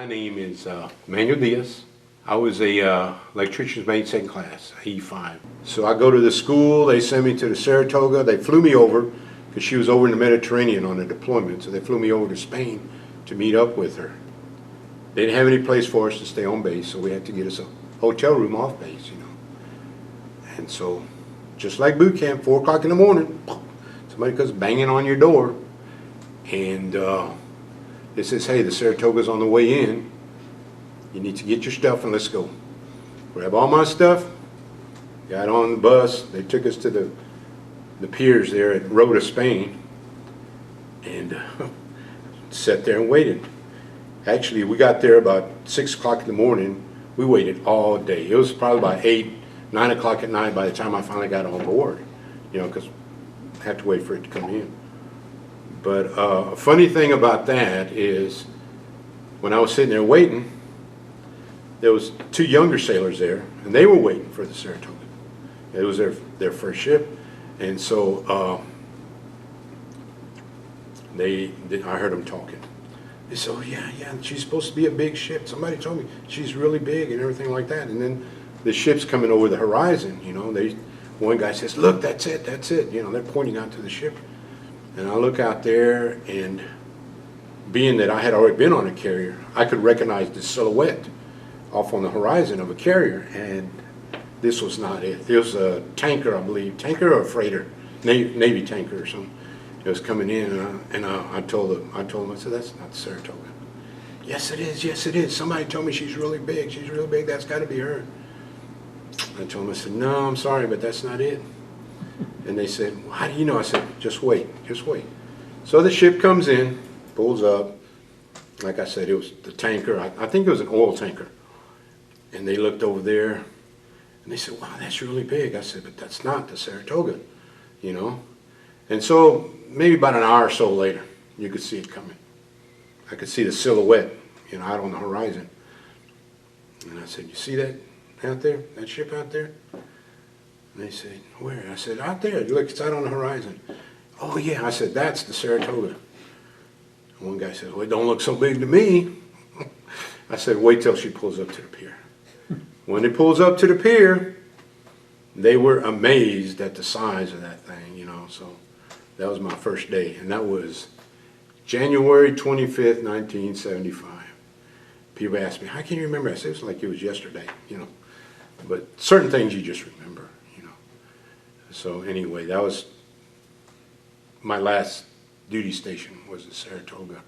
My name is Manuel Diaz. I was a electrician's mate, second class, E5. So I go to the school, they send me to the Saratoga. They flew me over because she was over in the Mediterranean on a deployment. So they flew me over to Spain to meet up with her. They didn't have any place for us to stay on base, so we had to get us a hotel room off base, you know. And so, just like boot camp, 4 o'clock in the morning, somebody comes banging on your door, and it says, hey, the Saratoga's on the way in. You need to get your stuff and let's go. Grab all my stuff, got on the bus. They took us to the piers there at Rota, Spain, and sat there and waited. Actually, we got there about 6 o'clock in the morning. We waited all day. It was probably about 8, 9 o'clock at night by the time I finally got on board, you know, because I had to wait for it to come in. But a funny thing about that is when I was sitting there waiting, there was 2 younger sailors there, and they were waiting for the Saratoga. It was their first ship, and so I heard them talking. They said, oh yeah, she's supposed to be a big ship. Somebody told me she's really big and everything like that. And then the ship's coming over the horizon, you know. One guy says, look, that's it. You know, they're pointing out to the ship. And I look out there, and being that I had already been on a carrier, I could recognize the silhouette off on the horizon of a carrier, and this was not it. It was a tanker, I believe, tanker or a freighter, Navy tanker or something. It was coming in, and I told them, I said, that's not the Saratoga. Yes, it is. Somebody told me she's really big. That's got to be her. I told them, I said, no, I'm sorry, but that's not it. And they said, well, how do you know? I said, just wait. So the ship comes in, pulls up. Like I said, it was the tanker. I think it was an oil tanker. And they looked over there, and they said, wow, that's really big. I said, but that's not the Saratoga, you know. And so maybe about an hour or so later, you could see it coming. I could see the silhouette, you know, out on the horizon. And I said, you see that out there, that ship out there? And they said, where? I said, out there. Look, it's out on the horizon. Oh, yeah. I said, that's the Saratoga. And one guy said, well, it don't look so big to me. I said, wait till she pulls up to the pier. When it pulls up to the pier, they were amazed at the size of that thing, you know. So that was my first day, and that was January 25th, 1975. People asked me, how can you remember? I said, it was like it was yesterday, you know. But certain things you just remember, you know. So anyway, that was my last duty station, was the Saratoga.